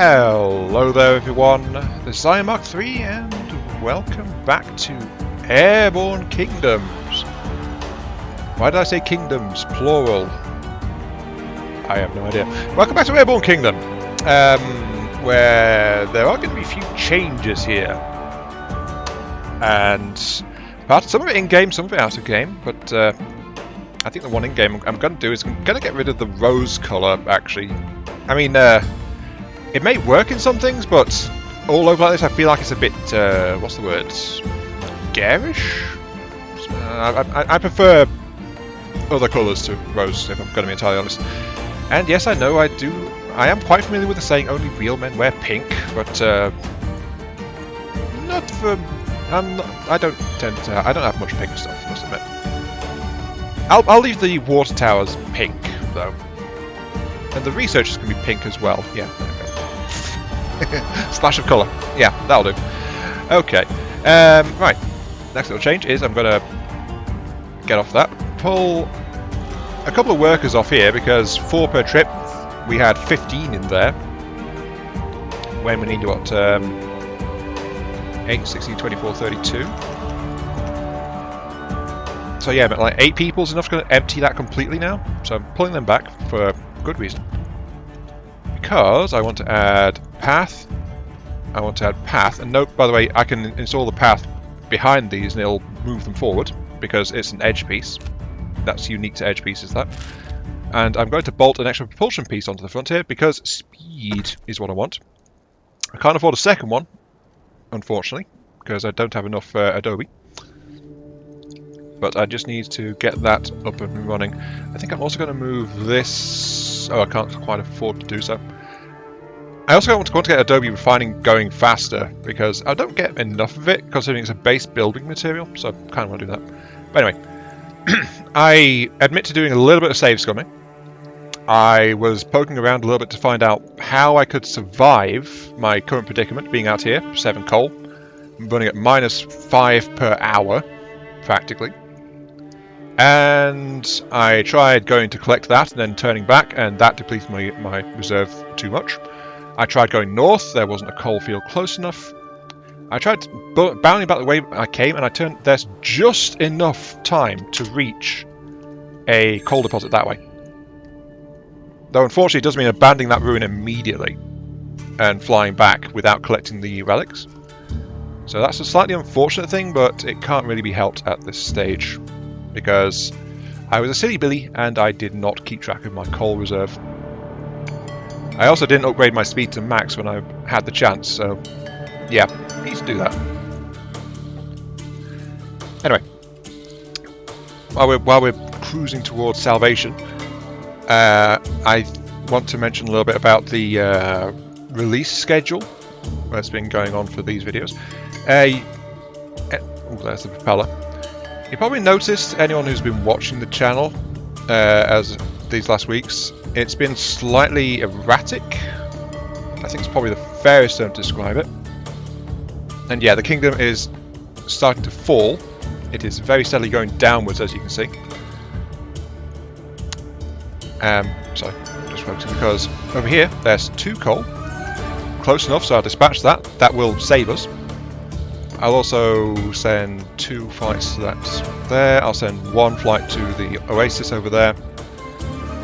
Hello there everyone, this is Iron Mark 3 and welcome back to Airborne Kingdoms. Why did I say kingdoms, plural? I have no idea. Welcome back to Airborne Kingdom, where there are going to be a few changes here. And some of it in-game, some of it out of game, but I think the one in-game I'm going to do is I'm going to get rid of the rose colour, actually. I mean, it may work in some things, but all over like this I feel like it's a bit, what's the word? Garish? I prefer other colours to rose, if I'm going to be entirely honest. And yes, I know I am quite familiar with the saying only real men wear pink, but not for... I don't have much pink stuff, must admit. I'll leave the water towers pink, though. And the researchers can be pink as well. Yeah, there we go. Splash of colour. Yeah, that'll do. Okay. Right. Next little change is I'm going to get off that. Pull a couple of workers off here because 4 per trip. We had 15 in there. When we need what? 8, 16, 24, 32. So yeah, but like 8 people is enough to empty that completely now. So I'm pulling them back for good reason. Because I want to add path. I want to add path. And note, by the way, I can install the path behind these and it'll move them forward because it's an edge piece. That's unique to edge pieces, that. And I'm going to bolt an extra propulsion piece onto the front here because speed is what I want. I can't afford a second one, unfortunately, because I don't have enough Adobe. But I just need to get that up and running. I think I'm also going to move this... Oh, I can't quite afford to do so. I also want to get Adobe Refining going faster, because I don't get enough of it, considering it's a base building material, so I kind of want to do that. But anyway, I admit to doing a little bit of save scumming. I was poking around a little bit to find out how I could survive my current predicament, being out here, 7 coal, running at -5 per hour, practically. And I tried going to collect that and then turning back, and that depleted my reserve too much. I tried going north, there wasn't a coal field close enough. I tried bounding back the way I came, and there's just enough time to reach a coal deposit that way. Though unfortunately it does mean abandoning that ruin immediately and flying back without collecting the relics. So that's a slightly unfortunate thing, but it can't really be helped at this stage. Because I was a silly Billy and I did not keep track of my coal reserve. I also didn't upgrade my speed to max when I had the chance, so yeah, need to do that. Anyway, while we're cruising towards salvation, I want to mention a little bit about the release schedule that's been going on for these videos. Oh, there's the propeller. You probably noticed, anyone who's been watching the channel as these last weeks, it's been slightly erratic. I think it's probably the fairest term to describe it. And yeah, the kingdom is starting to fall. It is very steadily going downwards, as you can see. Sorry, just focusing because over here there's 2 coal. Close enough, so I'll dispatch that. That will save us. I'll also send 2 flights to that there. I'll send 1 flight to the Oasis over there.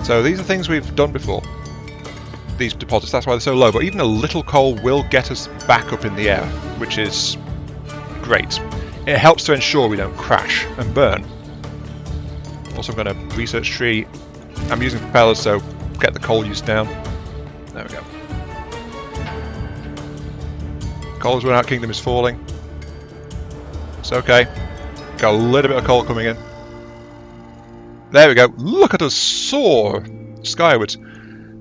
So these are things we've done before. These deposits, that's why they're so low. But even a little coal will get us back up in the air, which is great. It helps to ensure we don't crash and burn. Also, I'm going to research tree. I'm using propellers, so get the coal use down. There we go. Coal's run out, kingdom is falling. It's okay. Got a little bit of coal coming in. There we go. Look at us soar skywards.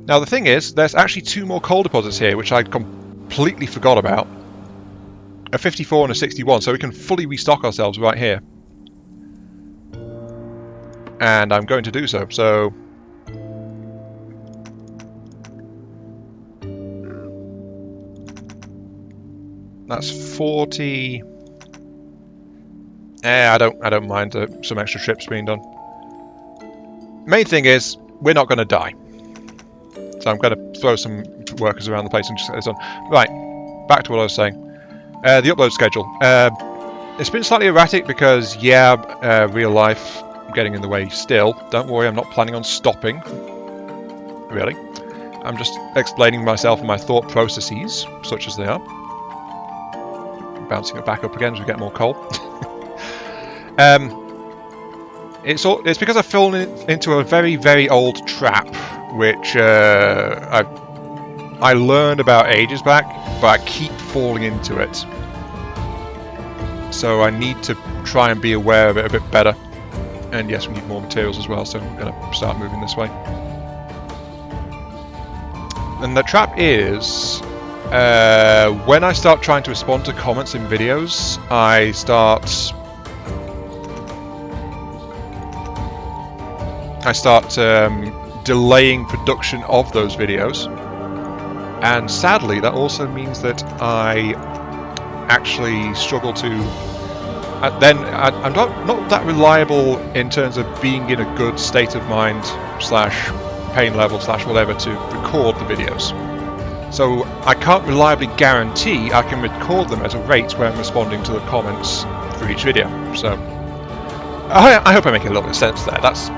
Now the thing is, there's actually 2 more coal deposits here, which I completely forgot about. A 54 and a 61, so we can fully restock ourselves right here. And I'm going to do so. So that's 40. I don't mind some extra trips being done. Main thing is, we're not going to die. So I'm going to throw some workers around the place and just get this done. Right, back to what I was saying. The upload schedule. It's been slightly erratic because, yeah, real life getting in the way still. Don't worry, I'm not planning on stopping. Really. I'm just explaining myself and my thought processes, such as they are. Bouncing it back up again as we get more coal. It's because I've fallen into a very, very old trap, which I learned about ages back, but I keep falling into it. So I need to try and be aware of it a bit better. And yes, we need more materials as well, so I'm going to start moving this way. And the trap is, when I start trying to respond to comments in videos, I start delaying production of those videos, and sadly that also means that I actually struggle to I'm not that reliable in terms of being in a good state of mind / pain level / whatever to record the videos. So I can't reliably guarantee I can record them at a rate where I'm responding to the comments for each video. So I hope I make a little bit of sense there. That's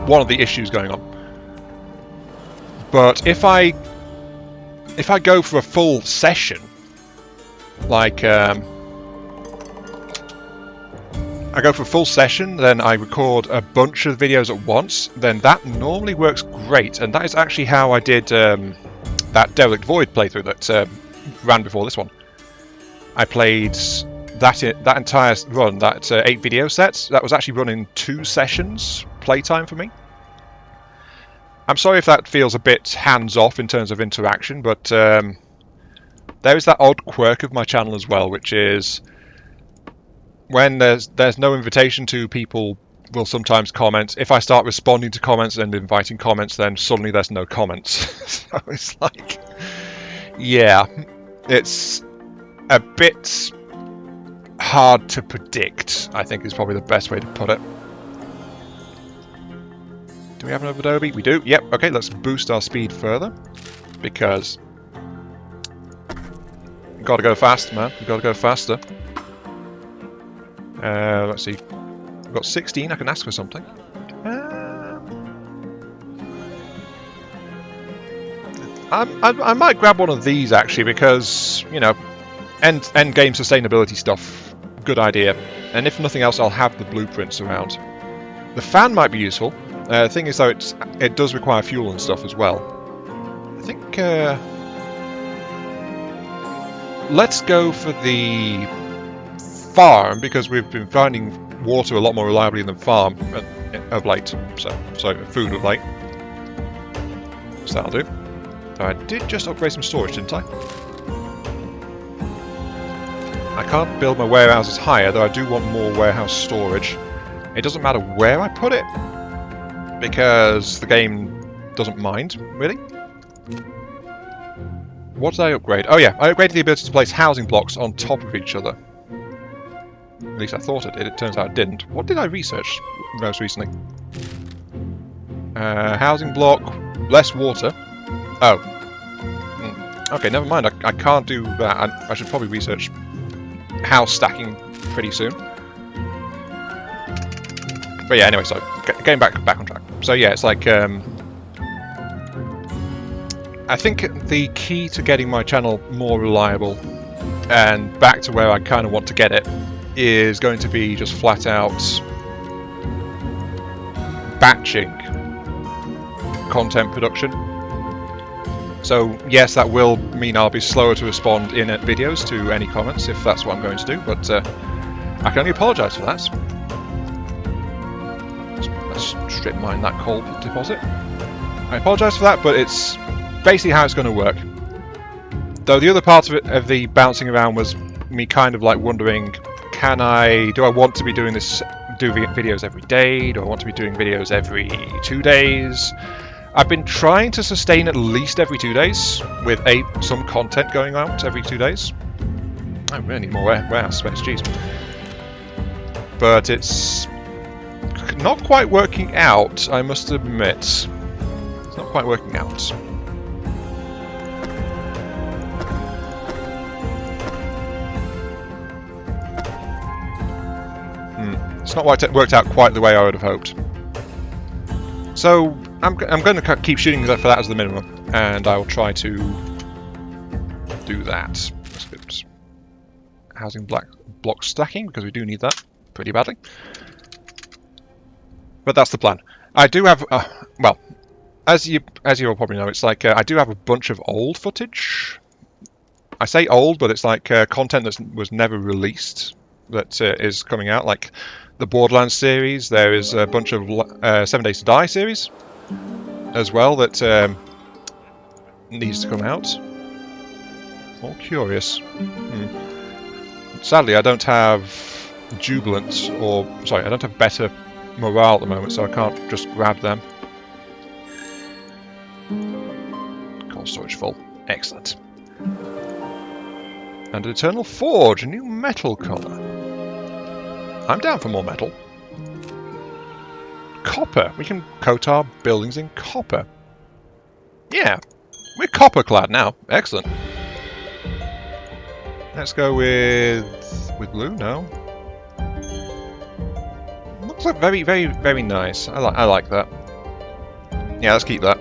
one of the issues going on. But if I go for a full session, like I go for a full session, then I record a bunch of videos at once, then that normally works great. And that is actually how I did that Derelict Void playthrough that ran before this one. I played that entire run, that 8 video sets, that was actually run in 2 sessions playtime for me. I'm sorry if that feels a bit hands-off in terms of interaction, but there is that odd quirk of my channel as well, which is when there's no invitation to, people will sometimes comment. If I start responding to comments and inviting comments, then suddenly there's no comments. So it's like, yeah, it's a bit hard to predict, I think is probably the best way to put it. Do we have another Adobe? We do. Yep. Okay, let's boost our speed further, because we've got to go fast, man. We've got to go faster. Let's see. I've got 16. I can ask for something. I might grab one of these actually, because, you know, end game sustainability stuff. Good idea. And if nothing else, I'll have the blueprints around. The fan might be useful. The thing is, though, it does require fuel and stuff as well. I think let's go for the farm, because we've been finding water a lot more reliably than farm of late. So, sorry, food of late. So that'll do. So I did just upgrade some storage, didn't I? I can't build my warehouses higher, though I do want more warehouse storage. It doesn't matter where I put it, because the game doesn't mind, really. What did I upgrade? Oh yeah, I upgraded the ability to place housing blocks on top of each other. At least I thought it did. It turns out it didn't. What did I research most recently? Housing block, less water. Oh. Okay, never mind. I can't do that. I should probably research house stacking pretty soon. But yeah, anyway, so getting back on track. So yeah, it's like I think the key to getting my channel more reliable and back to where I kind of want to get it is going to be just flat out batching content production. So yes, that will mean I'll be slower to respond in videos to any comments if that's what I'm going to do, but I can only apologise for that. Let's strip mine that coal deposit. I apologise for that, but it's basically how it's going to work. Though the other part of it, of the bouncing around, was me kind of like wondering, do I want to be doing videos every day? Do I want to be doing videos every 2 days? I've been trying to sustain at least every 2 days with some content going out every 2 days. I really need more warehouse space, jeez. But it's not quite working out, I must admit. It's not quite working out. It's not worked out quite the way I would have hoped. So I'm going to keep shooting for that as the minimum, and I will try to do that. Let's get housing block stacking, because we do need that pretty badly. But that's the plan. I do have, well, as you all probably know, it's like I do have a bunch of old footage. I say old, but it's like content that was never released that is coming out, like the Borderlands series. There is a bunch of 7 Days to Die series as well that needs to come out. All curious. Sadly, I don't have Jubilant, or sorry, I don't have better morale at the moment, so I can't just grab them. Coal storage full. Excellent. And an Eternal Forge, a new metal colour. I'm down for more metal. Copper. We can coat our buildings in copper. Yeah, we're copper clad now. Excellent. Let's go with blue. No. Looks like very, very, very nice. I like that. Yeah, let's keep that.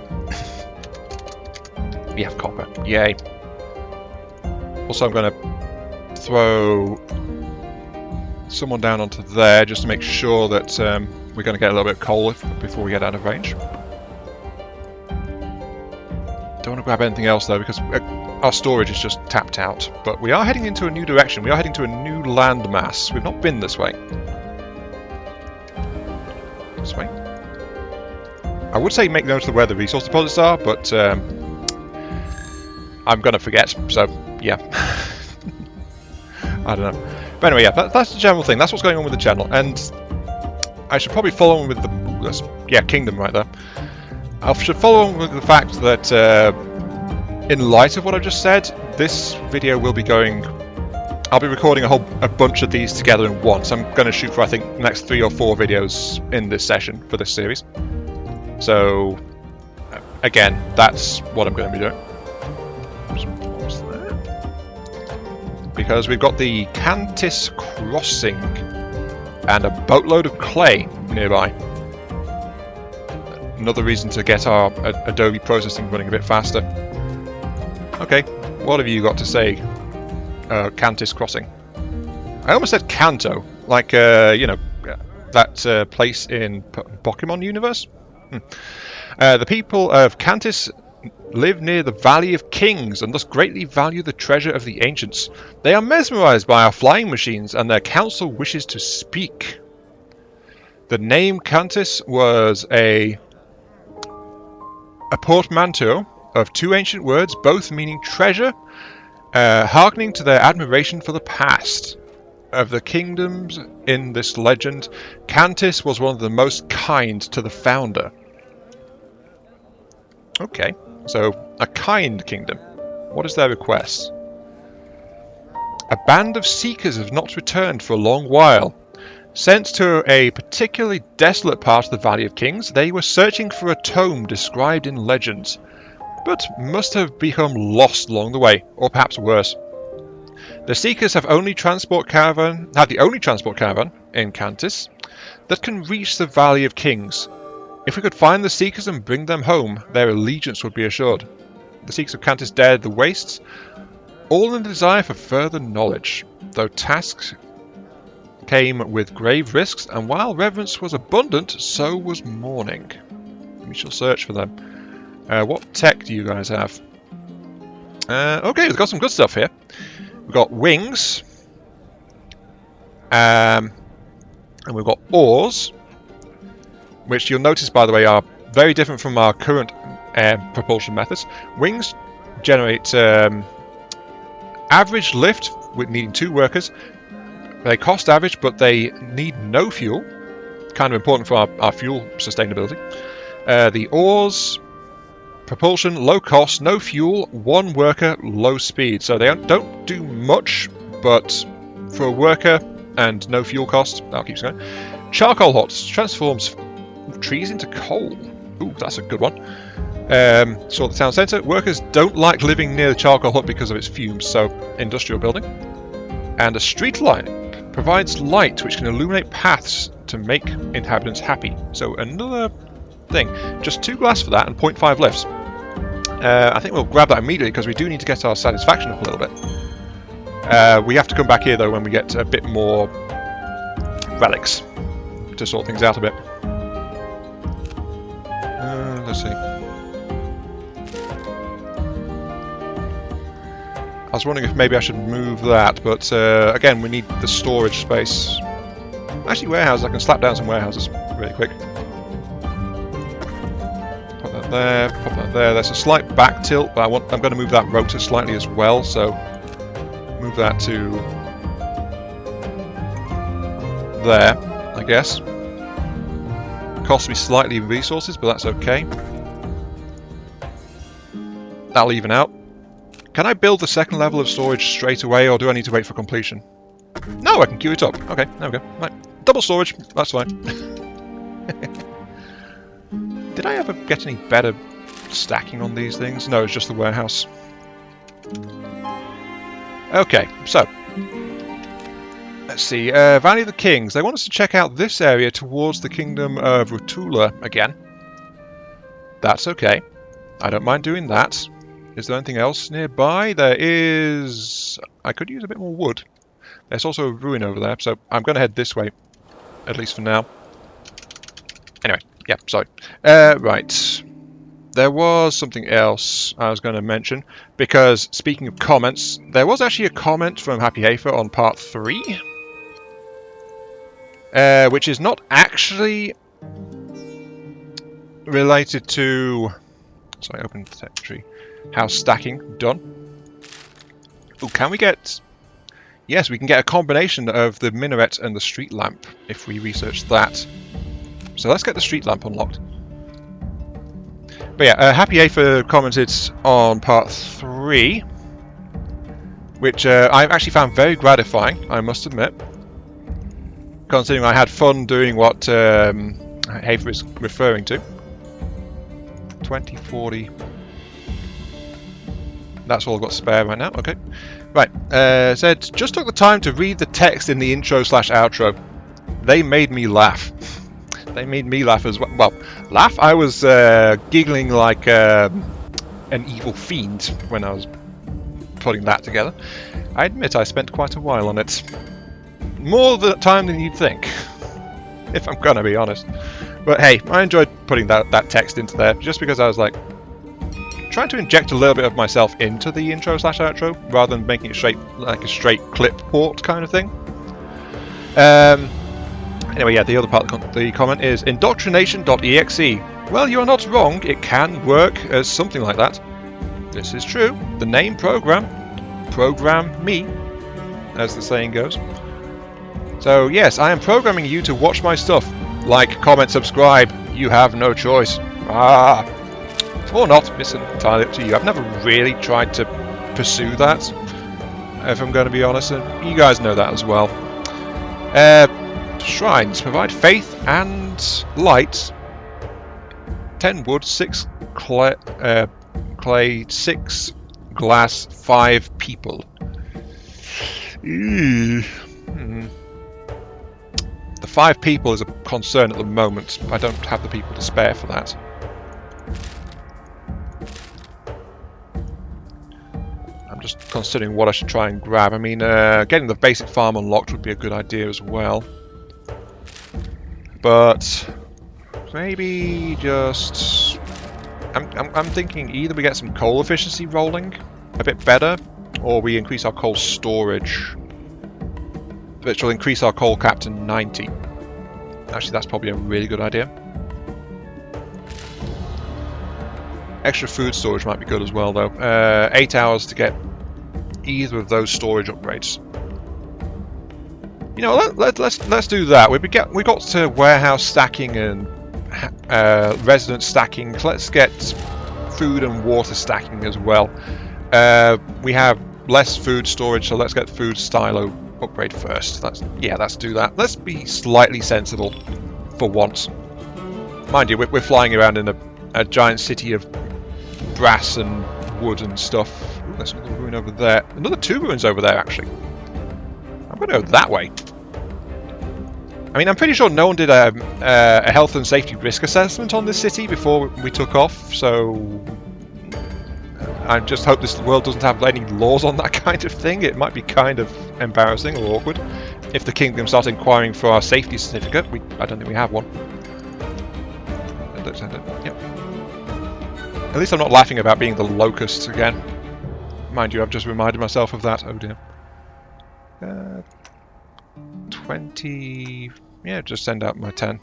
We have copper. Yay. Also, I'm going to throw someone down onto there just to make sure that we're going to get a little bit of coal before we get out of range. Don't want to grab anything else though, because our storage is just tapped out. But we are heading into a new direction. We are heading to a new landmass. We've not been this way. This way. I would say make note of where the resource deposits are, but I'm going to forget, so yeah. I don't know. But anyway, yeah, that's the general thing. That's what's going on with the channel. And I should probably follow on with the Kingdom right there. I should follow on with the fact that in light of what I just said, this video will be going... I'll be recording a bunch of these together in one. So I'm going to shoot for, I think, the next 3 or 4 videos in this session for this series. So, again, that's what I'm going to be doing. Because we've got the Cantis Crossing and a boatload of clay nearby. Another reason to get our Adobe processing running a bit faster. Okay, what have you got to say, Cantis Crossing? I almost said Kanto, like, you know, that place in Pokemon universe? The people of Cantis live near the Valley of Kings and thus greatly value the treasure of the ancients. They are mesmerized by our flying machines and their council wishes to speak. The name Cantis was a portmanteau of 2 ancient words, both meaning treasure, hearkening to their admiration for the past. Of the kingdoms in this legend, Cantis was one of the most kind to the founder. Okay. So, a kind kingdom. What is their request? A band of seekers have not returned for a long while. Sent to a particularly desolate part of the Valley of Kings, they were searching for a tome described in legends, but must have become lost along the way, or perhaps worse. The seekers have the only transport caravan in Cantis that can reach the Valley of Kings. If we could find the Seekers and bring them home, their allegiance would be assured. The Seekers of Cantis dared the wastes, all in the desire for further knowledge, though tasks came with grave risks, and while reverence was abundant, so was mourning. We shall search for them. What tech do you guys have? Okay, we've got some good stuff here. We've got wings, and we've got oars, which you'll notice, by the way, are very different from our current propulsion methods. Wings generate average lift with needing 2 workers. They cost average, but they need no fuel. Kind of important for our fuel sustainability. The oars, propulsion, low cost, no fuel, 1 worker, low speed. So they don't do much, but for a worker and no fuel cost, that keeps going. Charcoal huts transforms trees into coal. Ooh, that's a good one. So the town centre. Workers don't like living near the charcoal hut because of its fumes, so industrial building. And a street lamp Provides light which can illuminate paths to make inhabitants happy. So another thing. Just 2 glass for that and 0.5 lifts. I think we'll grab that immediately because we do need to get our satisfaction up a little bit. We have to come back here though when we get a bit more relics to sort things out a bit. Let's see. I was wondering if maybe I should move that, but again, we need the storage space. Actually, warehouses. I can slap down some warehouses really quick. Put that there. Pop that there. There's a slight back tilt, but I'm going to move that rotor slightly as well. So move that to there, I guess. Costs me slightly in resources, but that's okay. That'll even out. Can I build the second level of storage straight away, or do I need to wait for completion? No, I can queue it up. Okay, there we go. Right. Double storage, that's fine. Did I ever get any better stacking on these things? No, it's just the warehouse. Okay, so let's see. Valley of the Kings. They want us to check out this area towards the Kingdom of Rutula again. That's okay. I don't mind doing that. Is there anything else nearby? There is... I could use a bit more wood. There's also a ruin over there, so I'm going to head this way. At least for now. Anyway, yeah, sorry. Right. There was something else I was going to mention. Because, speaking of comments, there was actually a comment from Happy Hafer on part 3. Which is not actually related to... Sorry, open the tree. How's stacking done? Oh, can we get... Yes, we can get a combination of the minaret and the street lamp if we research that. So let's get the street lamp unlocked. But yeah, Happy Afer commented on part 3, which I've actually found very gratifying, I must admit. Considering I had fun doing what Hafer is referring to. 2040... That's all I've got spare right now. Okay. Right. Said, just took the time to read the text in the intro/outro. They made me laugh. They made me laugh as well. Well, laugh? I was giggling like an evil fiend when I was putting that together. I admit I spent quite a while on it. More time than you'd think. If I'm going to be honest. But hey, I enjoyed putting that text into there just because I was like, trying to inject a little bit of myself into the intro/outro rather than making it straight like a straight clip port kind of thing. Anyway, yeah, the other part of the comment is indoctrination.exe. Well, you're not wrong. It can work as something like that. This is true. The name program me, as the saying goes. So yes, I am programming you to watch my stuff. Like, comment, subscribe. You have no choice. Ah. Or not, it's entirely up to you. I've never really tried to pursue that, if I'm going to be honest, and you guys know that as well. Shrines provide faith and light. 10 wood, 6 clay, 6 glass, 5 people. The 5 people is a concern at the moment. I don't have the people to spare for that. Just considering what I should try and grab. I mean, getting the basic farm unlocked would be a good idea as well. But maybe just... I'm thinking either we get some coal efficiency rolling a bit better, or we increase our coal storage, which will increase our coal cap to 90. Actually, that's probably a really good idea. Extra food storage might be good as well, though. 8 hours to get either of those storage upgrades. You know, let's do that. We got to warehouse stacking and resident stacking. Let's get food and water stacking as well. We have less food storage, so let's get food stylo upgrade first. Let's do that. Let's be slightly sensible for once. Mind you, we're flying around in a giant city of brass and wood and stuff. Ooh, there's another ruin over there. Another 2 ruins over there, actually. I'm going to go that way. I mean, I'm pretty sure no one did a health and safety risk assessment on this city before we took off, so I just hope this world doesn't have any laws on that kind of thing. It might be kind of embarrassing or awkward if the kingdom starts inquiring for our safety certificate. I don't think we have one. Yep. At least I'm not laughing about being the locusts again. Mind you, I've just reminded myself of that. Oh dear. 20... Yeah, just send out my 10.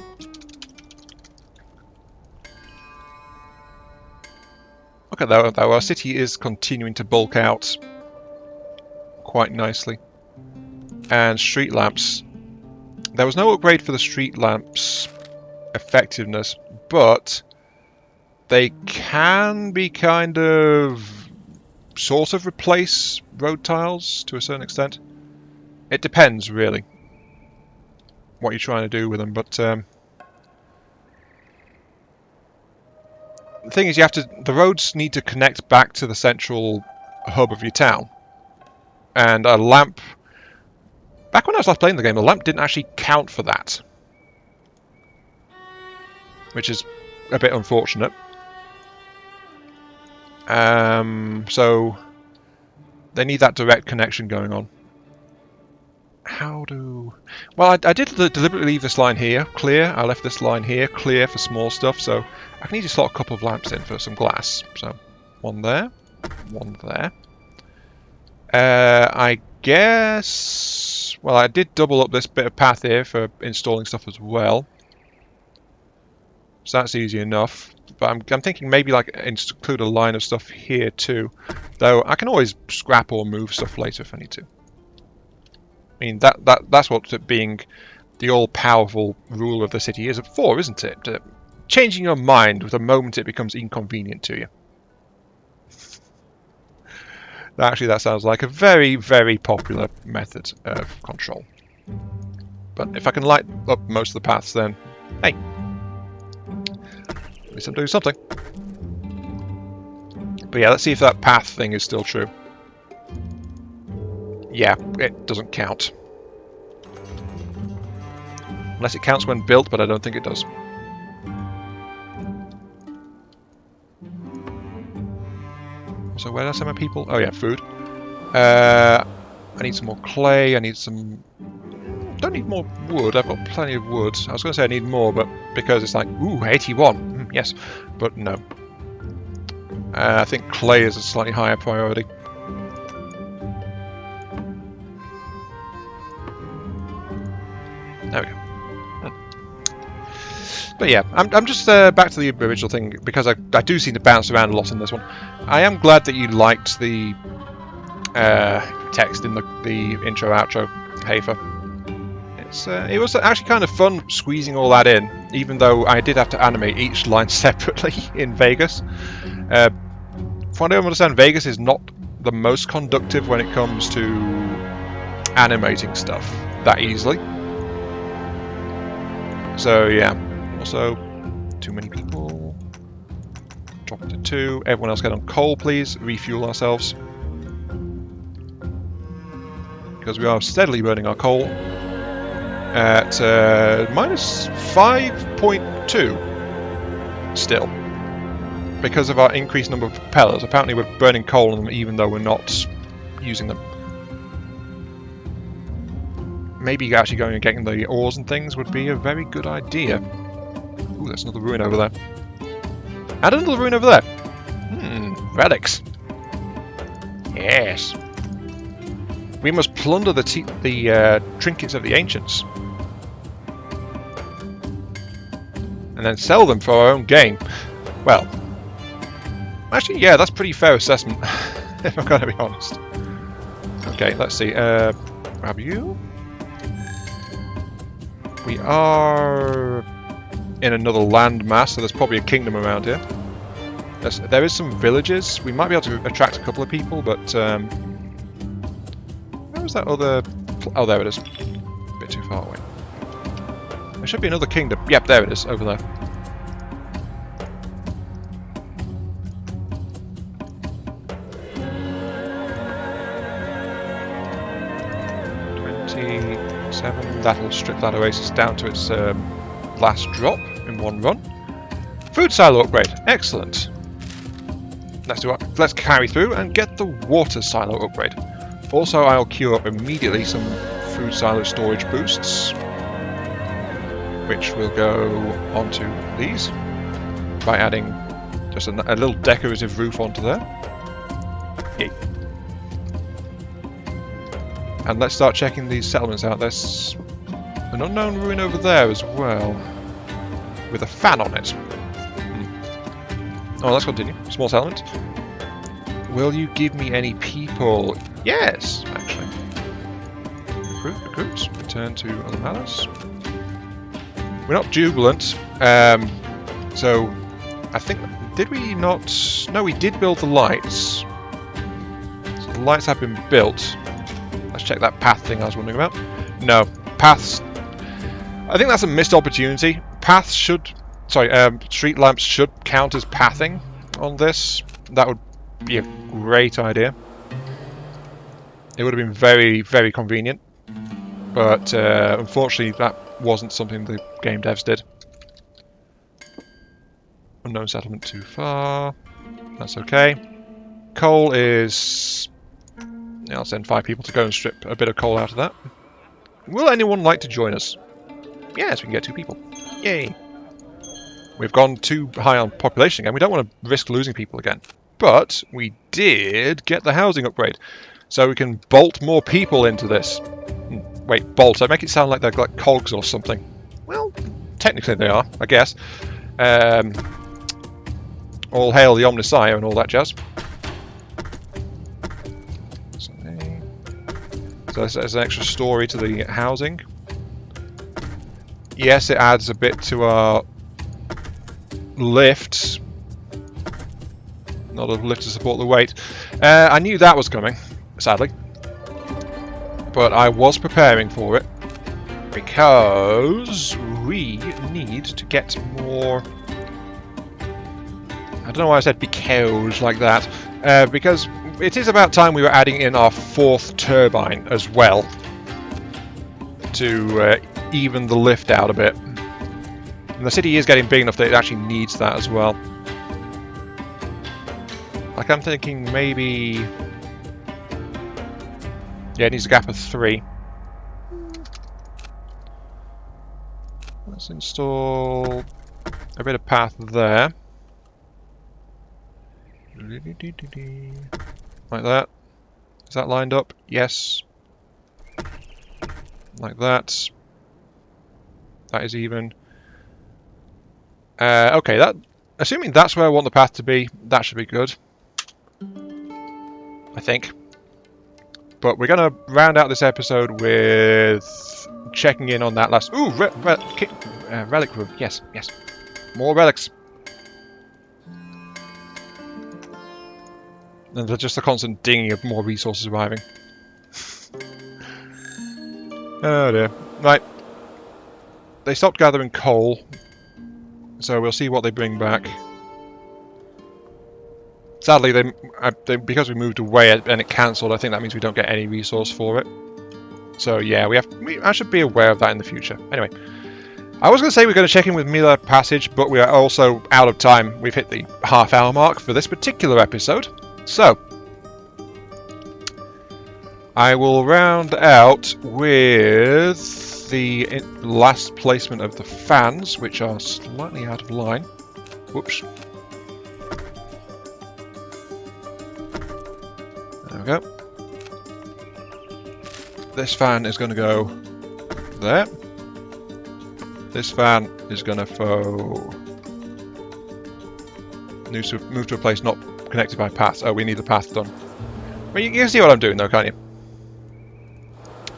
Okay, though our city is continuing to bulk out quite nicely. And street lamps. There was no upgrade for the street lamps effectiveness, but they can be kind of sort of replace road tiles to a certain extent. It depends really what you're trying to do with them, but the thing is the roads need to connect back to the central hub of your town, and a lamp, back when I was last playing the game, the lamp didn't actually count for that, which is a bit unfortunate. So they need that direct connection going on. Well, I did deliberately leave this line here clear. I left this line here clear for small stuff, so I can easily slot a couple of lamps in for some glass. So one there, one there. I guess, well, I did double up this bit of path here for installing stuff as well, so that's easy enough. But I'm thinking maybe like include a line of stuff here too, though I can always scrap or move stuff later if I need to. I mean, that's what being the all-powerful ruler of the city is for, isn't it? Changing your mind with the moment it becomes inconvenient to you. Actually, that sounds like a very, very popular method of control. But if I can light up most of the paths, then hey, at least I'm doing something. But yeah, let's see if that path thing is still true. Yeah, it doesn't count. Unless it counts when built, but I don't think it does. So where did I send my people? Oh yeah, food. I need some more clay, I need some... Don't need more wood, I've got plenty of wood. I was going to say I need more, but because it's like, ooh, 81. Yes, but no. I think clay is a slightly higher priority. There we go. But yeah, I'm just back to the original thing, because I do seem to bounce around a lot in this one. I am glad that you liked the text in the intro outro paper. It was actually kind of fun squeezing all that in, even though I did have to animate each line separately in Vegas. From what I understand, Vegas is not the most conductive when it comes to animating stuff that easily. So yeah, also too many people. Drop it to 2. Everyone else get on coal, please. Refuel ourselves, because we are steadily burning our coal at minus 5.2 still, because of our increased number of propellers. Apparently we're burning coal on them even though we're not using them. Maybe actually going and getting the ores and things would be a very good idea. Ooh, there's another ruin over there. And another ruin over there. Relics. Yes. We must plunder the trinkets of the ancients. And then sell them for our own gain. Well, actually, yeah, that's a pretty fair assessment, if I'm going to be honest. Okay, let's see. Grab you. We are in another land mass, so there's probably a kingdom around here. There is some villages. We might be able to attract a couple of people, but where was that other... Oh, there it is. A bit too far away. There should be another kingdom. Yep, there it is, over there. 7. That'll strip that oasis down to its last drop in one run. Food silo upgrade. Excellent. Let's carry through and get the water silo upgrade. Also, I'll queue up immediately some food silo storage boosts, which will go onto these by adding just a little decorative roof onto there. Yay. And let's start checking these settlements out. There's an unknown ruin over there as well, with a fan on it. Oh, let's continue. Small settlement. Will you give me any people? Yes, actually. Recruits. Return to other matters. We're not jubilant, so I think, did we not? No, we did build the lights. So the lights have been built. Let's check that path thing I was wondering about. No, paths. I think that's a missed opportunity. Paths should, street lamps should count as pathing on this. That would be a great idea. It would have been very, very convenient. But unfortunately, that wasn't something the game devs did. Unknown settlement too far. That's okay. Coal is... Yeah, I'll send 5 people to go and strip a bit of coal out of that. Will anyone like to join us? Yes, we can get 2 people. Yay! We've gone too high on population again. We don't want to risk losing people again. But we did get the housing upgrade. So we can bolt more people into this. Wait, bolt. I make it sound like they're like cogs or something. Well, technically they are, I guess. All hail the Omnisire and all that jazz. So there's an extra story to the housing. Yes, it adds a bit to our lift. Not a lift to support the weight. I knew that was coming, sadly. But I was preparing for it. Because we need to get more... I don't know why I said because like that. Because it is about time we were adding in our 4th turbine as well. To even the lift out a bit. And the city is getting big enough that it actually needs that as well. Like I'm thinking maybe... Yeah, it needs a gap of 3. Let's install a bit of path there. Like that. Is that lined up? Yes. Like that. That is even. Okay, that. Assuming that's where I want the path to be, that should be good. I think. But we're going to round out this episode with checking in on that last... Ooh, relic room. Yes, yes. More relics. And they're just a constant dinging of more resources arriving. Oh dear. Right. They stopped gathering coal. So we'll see what they bring back. Sadly, they because we moved away and it cancelled, I think that means we don't get any resource for it. So yeah, I should be aware of that in the future. Anyway, I was going to say we're going to check in with Mila Passage, but we are also out of time. We've hit the half-hour mark for this particular episode. So, I will round out with the last placement of the fans, which are slightly out of line. Whoops. There we go. This fan is going to go there. This fan is going to move to a place not connected by paths. Oh, we need the path done. Well, you can see what I'm doing though, can't you?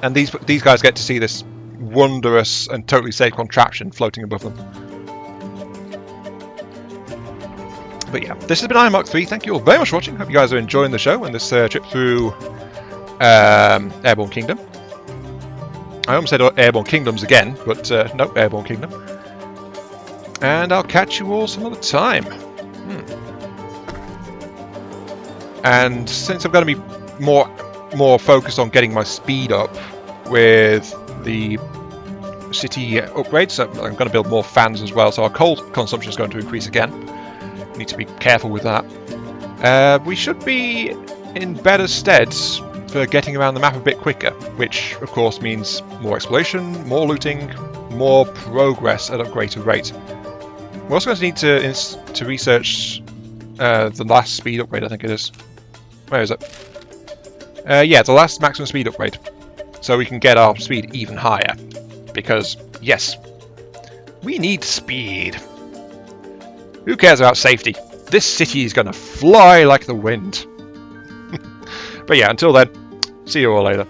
And these guys get to see this wondrous and totally safe contraption floating above them. But yeah, this has been Iron Mark 3. Thank you all very much for watching. Hope you guys are enjoying the show and this trip through Airborne Kingdom. I almost said Airborne Kingdoms again, but no, Airborne Kingdom. And I'll catch you all some other time. And since I'm going to be more focused on getting my speed up with the city upgrades. So I'm going to build more fans as well, so our coal consumption is going to increase again. Need to be careful with that. We should be in better stead for getting around the map a bit quicker, which of course means more exploration, more looting, more progress at a greater rate. We're also going to need to research the last speed upgrade, I think it is. Where is it? Yeah, the last maximum speed upgrade. So we can get our speed even higher. Because, yes, we need speed. Who cares about safety? This city is going to fly like the wind. But yeah, until then, see you all later.